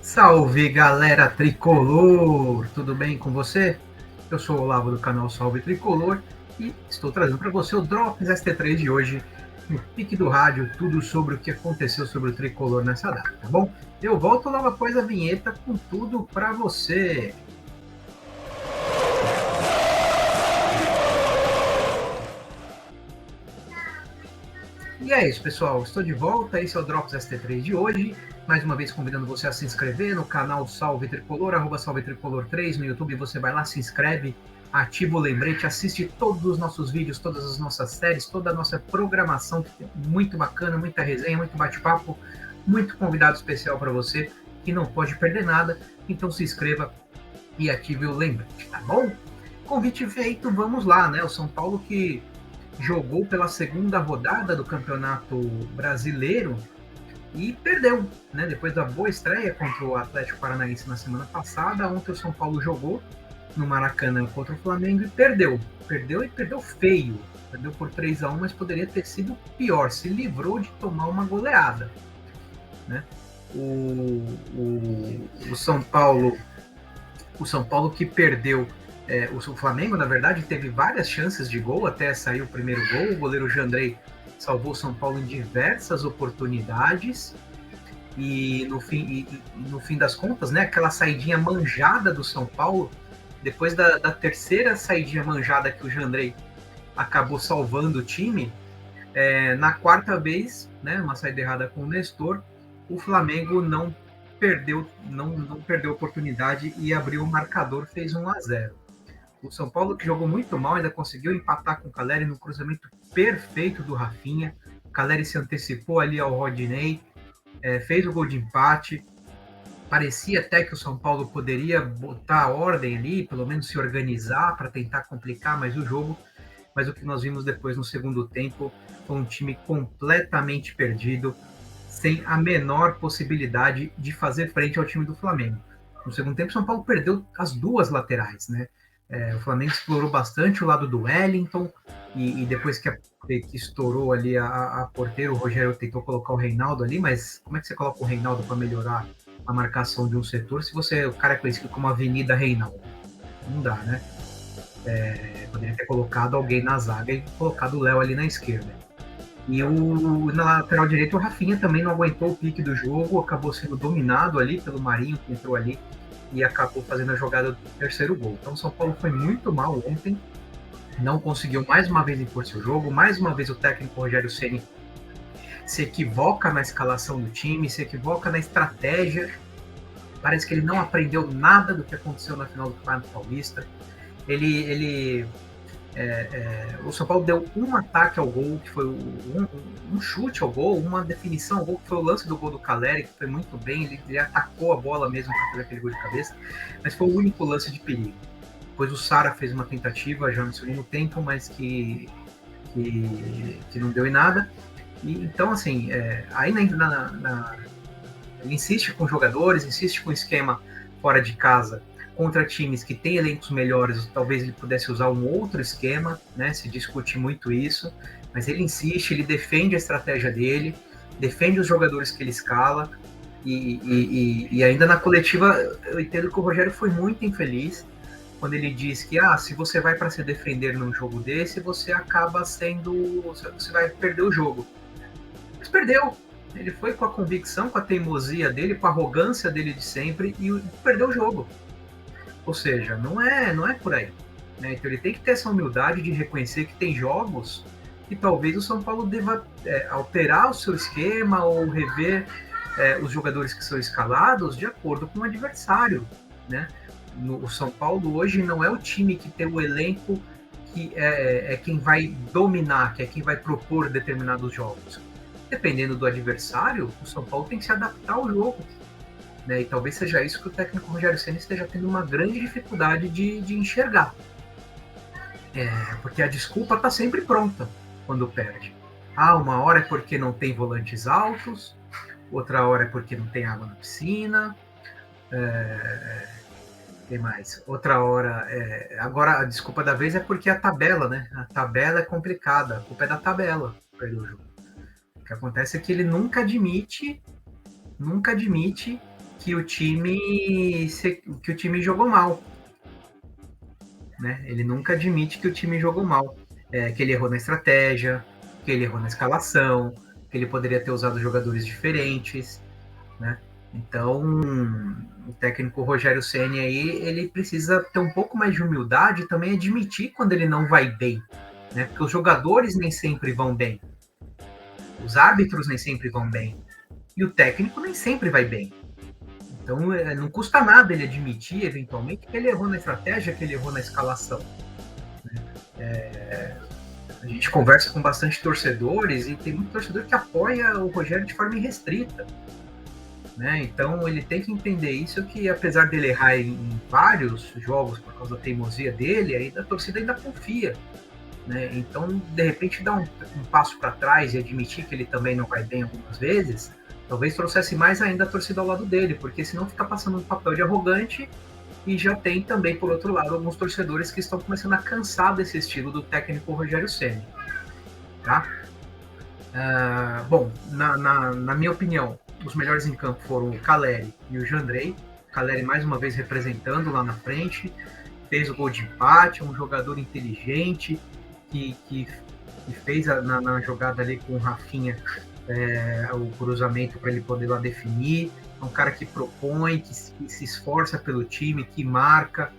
Salve, galera tricolor! Tudo bem com você? Eu sou o Olavo do canal Salve Tricolor e estou trazendo para você o Drops ST3 de hoje, no Pique do Rádio, tudo sobre o que aconteceu sobre o tricolor nessa data, tá bom? Eu volto logo após a vinheta com tudo para você. E é isso, pessoal. Estou de volta. Esse é o Drops ST3 de hoje. Mais uma vez convidando você a se inscrever no canal Salve Tricolor, @Salve Tricolor 3 no YouTube. Você vai lá, se inscreve, ativa o lembrete, assiste todos os nossos vídeos, todas as nossas séries, toda a nossa programação, que é muito bacana, muita resenha, muito bate-papo, muito convidado especial para você que não pode perder nada. Então se inscreva e ative o lembrete, tá bom? Convite feito, vamos lá, né? O São Paulo que jogou pela segunda rodada do Campeonato Brasileiro e perdeu, né? Depois da boa estreia contra o Atlético Paranaense na semana passada, ontem o São Paulo jogou no Maracanã contra o Flamengo e perdeu. Perdeu e perdeu feio. Perdeu por 3-1, mas poderia ter sido pior. Se livrou de tomar uma goleada, né? O São Paulo, que perdeu. O Flamengo, na verdade, teve várias chances de gol até sair o primeiro gol. O goleiro Jandrei salvou o São Paulo em diversas oportunidades. E no fim das contas, né, aquela saidinha manjada do São Paulo, depois da terceira saidinha manjada que o Jandrei acabou salvando o time, na quarta vez, né, uma saída errada com o Nestor, o Flamengo não perdeu a oportunidade e abriu o marcador, fez 1-0. O São Paulo, que jogou muito mal, ainda conseguiu empatar com o Caleri no cruzamento perfeito do Rafinha. O Caleri se antecipou ali ao Rodinei, fez o gol de empate. Parecia até que o São Paulo poderia botar a ordem ali, pelo menos se organizar para tentar complicar mais o jogo. Mas o que nós vimos depois no segundo tempo foi um time completamente perdido, sem a menor possibilidade de fazer frente ao time do Flamengo. No segundo tempo, o São Paulo perdeu as duas laterais, né? O Flamengo explorou bastante o lado do Wellington, e depois que estourou ali a porteira, o Rogério tentou colocar o Reinaldo ali, mas como é que você coloca o Reinaldo para melhorar a marcação de um setor se o cara é conhecido como Avenida Reinaldo? Não dá, né? Poderia ter colocado alguém na zaga e colocado o Léo ali na esquerda. E na lateral direita, o Rafinha também não aguentou o pique do jogo, acabou sendo dominado ali pelo Marinho, que entrou ali e acabou fazendo a jogada do terceiro gol. Então o São Paulo foi muito mal ontem, não conseguiu mais uma vez impor seu jogo, mais uma vez o técnico Rogério Ceni se equivoca na escalação do time, se equivoca na estratégia, parece que ele não aprendeu nada do que aconteceu na final do Campeonato Paulista. O São Paulo deu um ataque ao gol, que foi um chute ao gol, uma definição ao gol, que foi o lance do gol do Caleri, que foi muito bem, ele atacou a bola mesmo para fazer aquele gol de cabeça, mas foi o único lance de perigo. Depois o Sara fez uma tentativa já no segundo tempo, mas que não deu em nada. E, então, assim, aí ele insiste com jogadores, insiste com esquema fora de casa, contra times que têm elencos melhores, talvez ele pudesse usar um outro esquema, né? Se discute muito isso, mas ele insiste, ele defende a estratégia dele, defende os jogadores que ele escala, e ainda na coletiva eu entendo que o Rogério foi muito infeliz quando ele diz que se você vai para se defender num jogo desse, você vai perder o jogo. Mas perdeu. Ele foi com a convicção, com a teimosia dele, com a arrogância dele de sempre e perdeu o jogo. Ou seja, não é por aí. Né? Então ele tem que ter essa humildade de reconhecer que tem jogos que talvez o São Paulo deva alterar o seu esquema ou rever os jogadores que são escalados de acordo com o adversário. Né? O São Paulo hoje não é o time que tem o elenco que é quem vai dominar, que é quem vai propor determinados jogos. Dependendo do adversário, o São Paulo tem que se adaptar ao jogo. Né? E talvez seja isso que o técnico Rogério Ceni esteja tendo uma grande dificuldade de enxergar. Porque a desculpa está sempre pronta quando perde. Uma hora é porque não tem volantes altos, outra hora é porque não tem água na piscina, tem mais. Outra hora, agora a desculpa da vez é porque a tabela, né? A tabela é complicada, a culpa é da tabela, perdeu o jogo. O que acontece é que ele nunca admite que o time jogou mal, né? Ele nunca admite que o time jogou mal, que ele errou na estratégia, que ele errou na escalação, que ele poderia ter usado jogadores diferentes, né? Então, o técnico Rogério Ceni aí, ele precisa ter um pouco mais de humildade e também admitir quando ele não vai bem, né? Porque os jogadores nem sempre vão bem, os árbitros nem sempre vão bem e o técnico nem sempre vai bem. Então, não custa nada ele admitir, eventualmente, que ele errou na estratégia, que ele errou na escalação. A gente conversa com bastante torcedores e tem muito torcedor que apoia o Rogério de forma irrestrita. Né? Então ele tem que entender isso, que apesar dele errar em vários jogos por causa da teimosia dele, ainda a torcida ainda confia. Né? Então, de repente, dar um passo para trás e admitir que ele também não vai bem algumas vezes, talvez trouxesse mais ainda a torcida ao lado dele, porque senão fica passando um papel de arrogante. E já tem também, por outro lado, alguns torcedores que estão começando a cansar desse estilo do técnico Rogério Ceni. Tá? Bom, na minha opinião, os melhores em campo foram o Caleri e o Jandrei. O Caleri mais uma vez representando lá na frente, fez o gol de empate, um jogador inteligente que fez na jogada ali com o Rafinha o cruzamento para ele poder lá definir. É um cara que propõe, que se esforça pelo time, que marca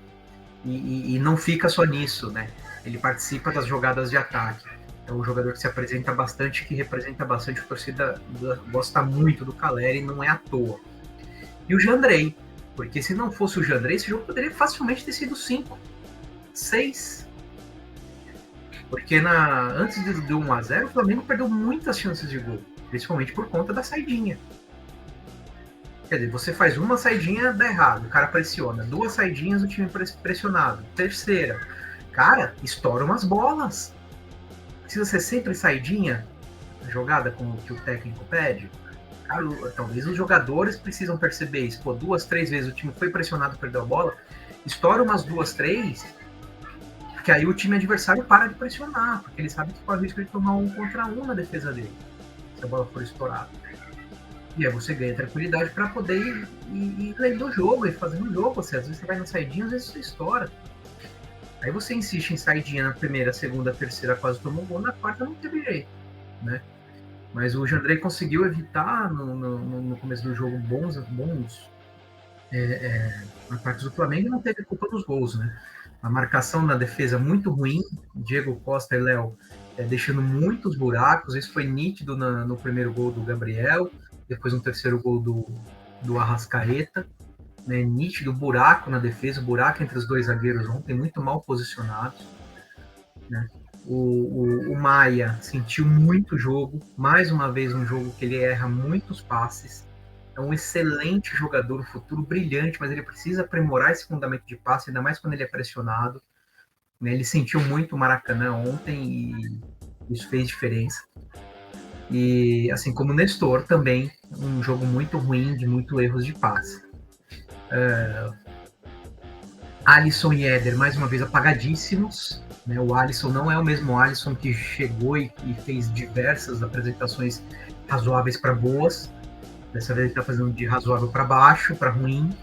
e não fica só nisso, né? Ele participa das jogadas de ataque. É um jogador que se apresenta bastante, que representa bastante. A torcida gosta muito do Caleri, não é à toa. E o Jandrei, porque se não fosse o Jandrei, esse jogo poderia facilmente ter sido 5, 6. Porque antes do 1-0, o Flamengo perdeu muitas chances de gol, principalmente por conta da saidinha. Quer dizer, você faz uma saidinha, dá errado, o cara pressiona. 2 saidinhas, o time pressionado. Terceira, cara, estoura umas bolas. Precisa ser sempre saidinha, jogada como que o técnico pede. Cara, talvez os jogadores precisam perceber isso. Pô, 2, 3 vezes o time foi pressionado, perdeu a bola, estoura umas 2, 3, porque aí o time adversário para de pressionar, porque ele sabe que corre o risco de tomar 1 contra 1 na defesa dele, se a bola for estourada. E aí você ganha tranquilidade para poder ir lendo o jogo, e fazendo o jogo. Às vezes você vai na saidinha, às vezes você estoura. Aí você insiste em saidinha na primeira, segunda, terceira, quase tomou um gol, na quarta não teve jeito, né? Mas o Jandrei conseguiu evitar no começo do jogo bons ataques do Flamengo e não teve culpa dos gols, né? A marcação na defesa muito ruim, Diego Costa e Léo deixando muitos buracos, isso foi nítido no primeiro gol do Gabriel, depois no terceiro gol do Arrascaeta, né? Nítido buraco na defesa, buraco entre os 2 zagueiros ontem, muito mal posicionados, né? O Maia sentiu muito jogo, mais uma vez um jogo que ele erra muitos passes, é um excelente jogador, um futuro brilhante, mas ele precisa aprimorar esse fundamento de passe, ainda mais quando ele é pressionado, né? Ele sentiu muito o Maracanã ontem e isso fez diferença. E assim como o Nestor também, um jogo muito ruim, de muitos erros de passe. Alisson e Éder, mais uma vez, apagadíssimos. Né? O Alisson não é o mesmo Alisson que chegou e fez diversas apresentações razoáveis para boas. Dessa vez ele está fazendo de razoável para baixo, para ruim.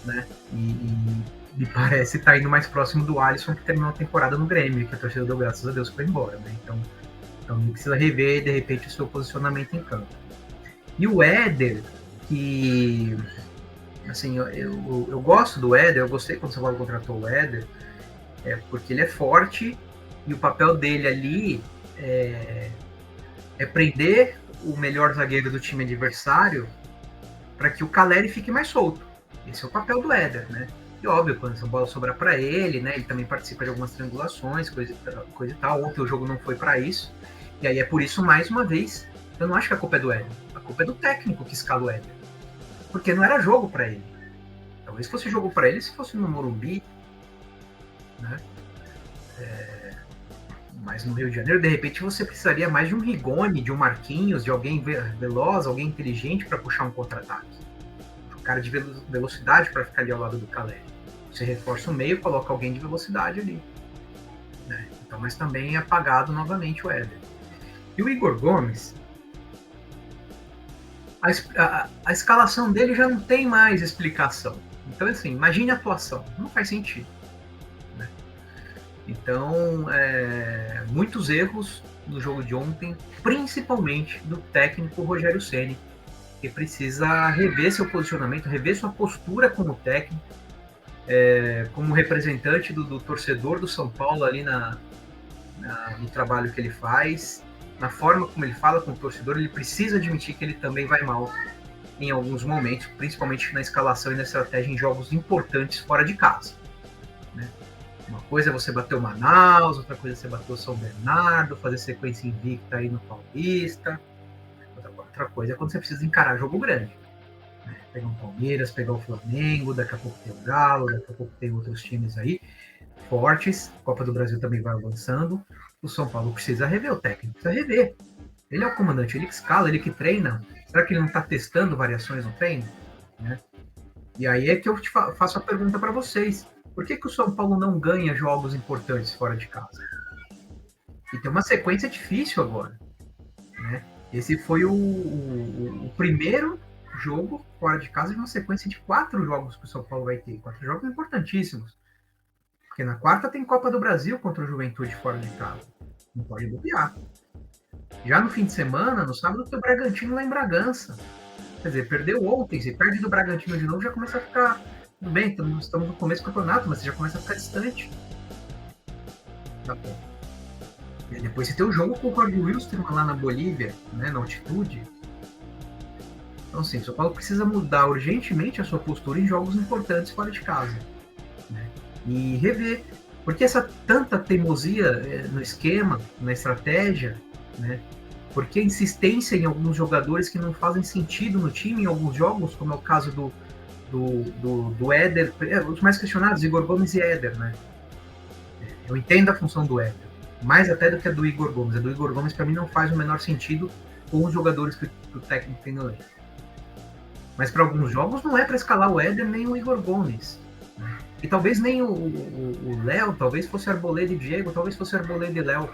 Né? E parece estar indo mais próximo do Alisson, que terminou a temporada no Grêmio, que a torcida deu graças a Deus foi embora. Né? Então ele precisa rever, de repente, o seu posicionamento em campo. E o Éder, que... Assim, eu gosto do Éder, eu gostei quando o São Paulo contratou o Éder, porque ele é forte e o papel dele ali é prender o melhor zagueiro do time adversário para que o Caleri fique mais solto. Esse é o papel do Éder, né? E óbvio, quando essa bola sobrar para ele, né? Ele também participa de algumas triangulações, coisa e tal. Ontem o jogo não foi para isso. E aí é por isso, mais uma vez, eu não acho que a culpa é do Éder. A culpa é do técnico que escala o Éder. Porque não era jogo para ele. Talvez fosse jogo para ele se fosse no Morumbi, né? Mas no Rio de Janeiro, de repente, você precisaria mais de um Rigoni, de um Marquinhos, de alguém veloz, alguém inteligente para puxar um contra-ataque. Um cara de velocidade para ficar ali ao lado do Caleri. Você reforça o meio, coloca alguém de velocidade ali. Né? Então, mas também é apagado novamente o Éder. E o Igor Gomes, A escalação dele já não tem mais explicação. Então, assim, imagine a atuação. Não faz sentido. Né? Então, muitos erros no jogo de ontem, principalmente do técnico Rogério Ceni, que precisa rever seu posicionamento, rever sua postura como técnico, como representante do torcedor do São Paulo ali no trabalho que ele faz, na forma como ele fala com o torcedor. Ele precisa admitir que ele também vai mal em alguns momentos, principalmente na escalação e na estratégia em jogos importantes fora de casa. Né? Uma coisa é você bater o Manaus, outra coisa é você bater o São Bernardo, fazer sequência invicta aí no Paulista. Outra coisa é quando você precisa encarar jogo grande. Né? Pegar o Palmeiras, pegar o Flamengo, daqui a pouco tem o Galo, daqui a pouco tem outros times aí fortes. A Copa do Brasil também vai avançando. O São Paulo precisa rever o técnico, precisa rever. Ele é o comandante, ele que escala, ele que treina. Será que ele não está testando variações no treino? Né? E aí é que eu faço a pergunta para vocês. Por que o São Paulo não ganha jogos importantes fora de casa? E tem uma sequência difícil agora. Né? Esse foi o primeiro jogo fora de casa de uma sequência de 4 jogos que o São Paulo vai ter. 4 jogos importantíssimos. Porque na quarta tem Copa do Brasil contra o Juventude fora de casa. Não pode bobear. Já no fim de semana, no sábado, tem o Bragantino lá em Bragança. Quer dizer, perdeu ontem. Se perde do Bragantino de novo, já começa a ficar... Tudo bem, estamos no começo do campeonato, mas você já começa a ficar distante. Tá bom. E depois você tem o jogo com o Jorge Wilstermann lá na Bolívia, né, na altitude. Então, assim, o São Paulo precisa mudar urgentemente a sua postura em jogos importantes fora de casa. Né? E rever. Porque essa tanta teimosia no esquema, na estratégia, né? Porque a insistência em alguns jogadores que não fazem sentido no time em alguns jogos, como é o caso do Éder, os mais questionados, Igor Gomes e Éder, né? Eu entendo a função do Éder, mais até do que a do Igor Gomes. A do Igor Gomes, para mim, não faz o menor sentido com os jogadores que o técnico tem no elenco. Mas para alguns jogos não é para escalar o Éder nem o Igor Gomes. Né? E talvez nem o Léo, talvez fosse Arboleda e Diego, talvez fosse Arboleda e Léo.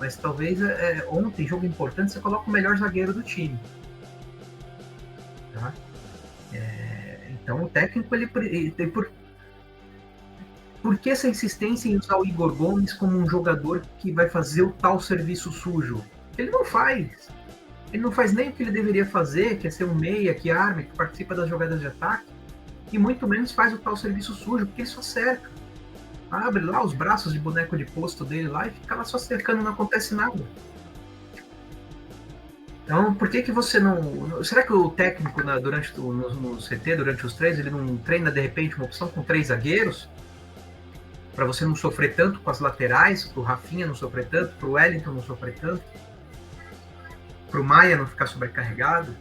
Mas talvez ontem, jogo importante, você coloca o melhor zagueiro do time. Tá? Então o técnico, ele por que essa insistência em usar o Igor Gomes como um jogador que vai fazer o tal serviço sujo? Ele não faz. Ele não faz nem o que ele deveria fazer, que é ser um meia, que arma, que participa das jogadas de ataque, e muito menos faz o tal serviço sujo, porque ele só cerca. Abre lá os braços de boneco de posto dele lá e fica lá só cercando, não acontece nada. Então, por que você não... Será que o técnico no CT, durante os treinos, ele não treina, de repente, uma opção com 3 zagueiros? Para você não sofrer tanto com as laterais, para o Rafinha não sofrer tanto, para o Wellington não sofrer tanto, para o Maia não ficar sobrecarregado?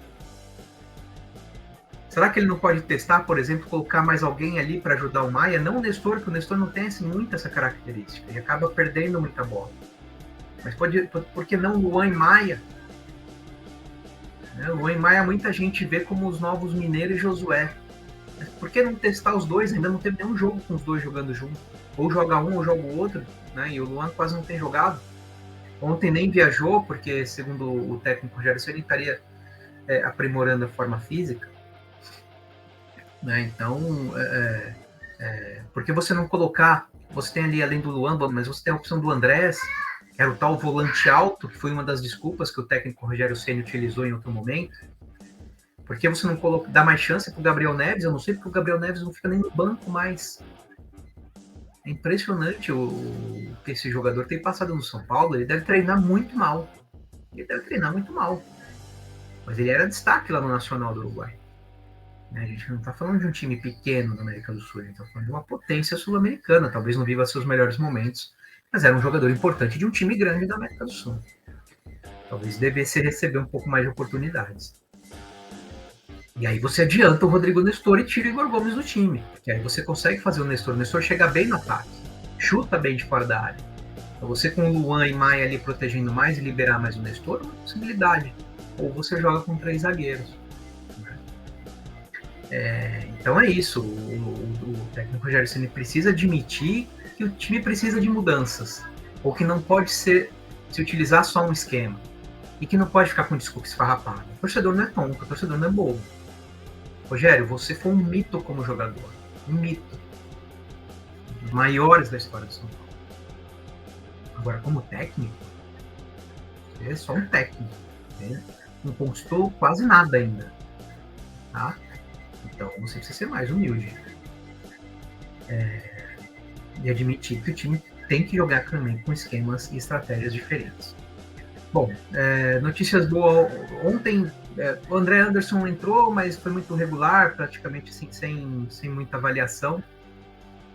Será que ele não pode testar, por exemplo, colocar mais alguém ali para ajudar o Maia? Não o Nestor, porque o Nestor não tem assim, muito essa característica. Ele acaba perdendo muita bola. Mas por que não Luan e Maia? Né? Luan e Maia muita gente vê como os novos Mineiro e Josué. Mas por que não testar os dois? Ainda não teve nenhum jogo com os dois jogando junto. Ou joga um ou joga o outro. Né? E o Luan quase não tem jogado. Ontem nem viajou, porque segundo o técnico Rogério Ceni, ele estaria aprimorando a forma física. Né? Então, por que você não colocar... Você tem ali, além do Luan, mas você tem a opção do Andrés, que era o tal volante alto, que foi uma das desculpas que o técnico Rogério Ceni utilizou em outro momento. Por que você não dá mais chance para o Gabriel Neves? Eu não sei porque o Gabriel Neves não fica nem no banco mais. É impressionante o que esse jogador tem passado no São Paulo. Ele deve treinar muito mal. Mas ele era destaque lá no Nacional do Uruguai. A gente não está falando de um time pequeno na América do Sul, a gente está falando de uma potência sul-americana. Talvez não viva seus melhores momentos, mas era um jogador importante de um time grande da América do Sul. Talvez devesse receber um pouco mais de oportunidades. E aí você adianta o Rodrigo Nestor e tira o Igor Gomes do time, porque aí você consegue fazer o Nestor chega bem no ataque, chuta bem de fora da área. Então você com o Luan e Maia ali protegendo mais e liberar mais o Nestor, é uma possibilidade. Ou você joga com 3 zagueiros. Então é isso, o técnico Rogério Ceni precisa admitir que o time precisa de mudanças, ou que não pode se utilizar só um esquema. e que não pode ficar com desculpa esfarrapada. O torcedor não é tonto, o torcedor não é bobo. Rogério, você foi um mito como jogador. Um mito. Um dos maiores da história do São Paulo. Agora, como técnico, você é só um técnico. Né? Não conquistou quase nada ainda. Tá? Então, você precisa ser mais humilde. E admitir que o time tem que jogar também com esquemas e estratégias diferentes. Bom, notícias boas. Ontem o André Anderson entrou, mas foi muito regular, praticamente assim, sem muita avaliação.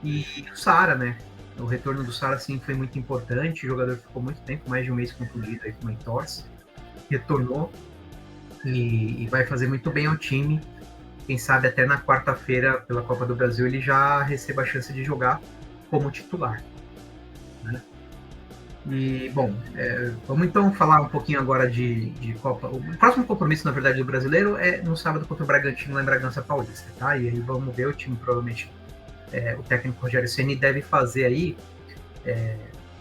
E o Sara, né? O retorno do Sara sim, foi muito importante. O jogador ficou muito tempo, mais de um mês contundido aí com uma entorse. Retornou e vai fazer muito bem ao time. Quem sabe até na quarta-feira, pela Copa do Brasil, ele já receba a chance de jogar como titular. Né? E, bom, vamos então falar um pouquinho agora de Copa. O próximo compromisso, na verdade, do brasileiro é no sábado contra o Bragantino, lá em Bragança Paulista, tá? E aí vamos ver o time, provavelmente, o técnico Rogério Ceni deve fazer aí,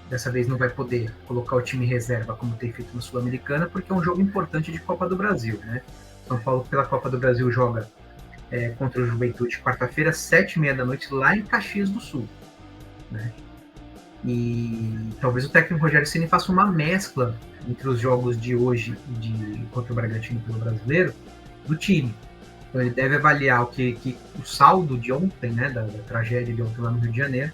dessa vez não vai poder colocar o time reserva como tem feito na Sul-Americana, porque é um jogo importante de Copa do Brasil, né? São Paulo, pela Copa do Brasil, joga contra o Juventude quarta-feira, 7h30 da noite, lá em Caxias do Sul, né? E talvez o técnico Rogério Ceni faça uma mescla entre os jogos de hoje e contra o Bragantino pelo Brasileiro do time. Então ele deve avaliar o saldo de ontem, né, da tragédia de ontem lá no Rio de Janeiro,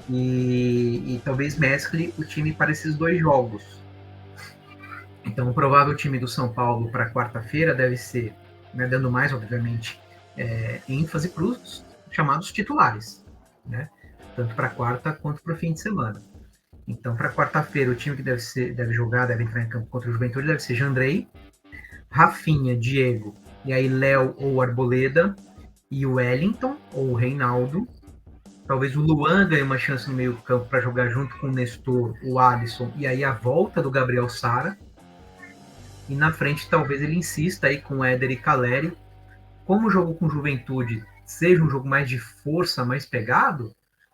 e talvez mescle o time para esses dois jogos. Então o provável time do São Paulo para quarta-feira deve ser, né, dando mais, obviamente, ênfase para os chamados titulares, né? Tanto para quarta quanto para o fim de semana. Então, para quarta-feira, o time que deve jogar, deve entrar em campo contra o Juventude, deve ser Jandrei, Rafinha, Diego, e aí Léo ou Arboleda, e o Wellington ou o Reinaldo. Talvez o Luan ganhe uma chance no meio campo para jogar junto com o Nestor, o Alisson, e aí a volta do Gabriel Sara. E na frente, talvez ele insista aí com o Éder e Caleri. Como o jogo com Juventude seja um jogo mais de força, mais pegado,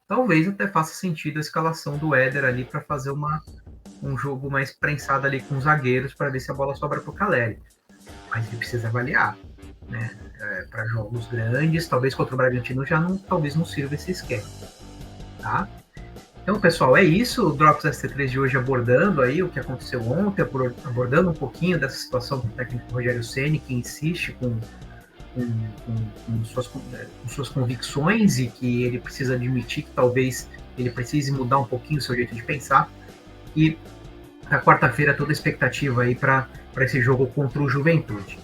talvez até faça sentido a escalação do Éder ali para fazer um jogo mais prensado ali com os zagueiros para ver se a bola sobra para o Caleri. Mas ele precisa avaliar, né? Para jogos grandes, talvez contra o Bragantino talvez não sirva esse esquema, tá? Então, pessoal, é isso. O Drops ST3 de hoje abordando aí o que aconteceu ontem, abordando um pouquinho dessa situação com o técnico Rogério Ceni, que insiste com suas convicções e que ele precisa admitir que talvez ele precise mudar um pouquinho o seu jeito de pensar. E na quarta-feira toda a expectativa aí para esse jogo contra o Juventude.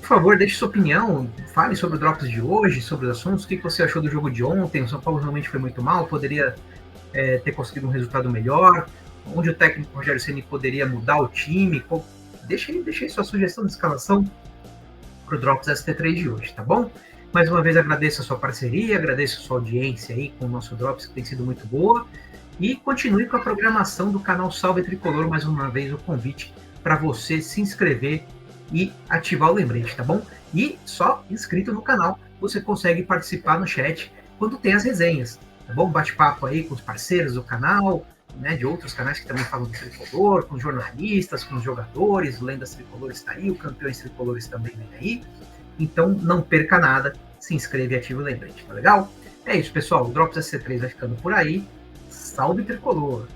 Por favor, deixe sua opinião, fale sobre o Drops de hoje, sobre os assuntos, o que você achou do jogo de ontem. O São Paulo realmente foi muito mal, poderia ter conseguido um resultado melhor, onde o técnico Rogério Ceni poderia mudar o time. Deixe aí sua sugestão de escalação para o Drops ST3 de hoje, tá bom? Mais uma vez agradeço a sua parceria, agradeço a sua audiência aí com o nosso Drops, que tem sido muito boa, e continue com a programação do canal Salve Tricolor, mais uma vez o convite para você se inscrever e ativar o lembrete, tá bom? E só inscrito no canal você consegue participar no chat quando tem as resenhas, tá bom? Bate-papo aí com os parceiros do canal, né, de outros canais que também falam do Tricolor, com jornalistas, com os jogadores, o Lendas Tricolores está aí, o Campeões Tricolores também vem aí. Então não perca nada, se inscreve e ativa o lembrete, tá legal? É isso, pessoal, o Drops SC3 vai ficando por aí. Salve Tricolor!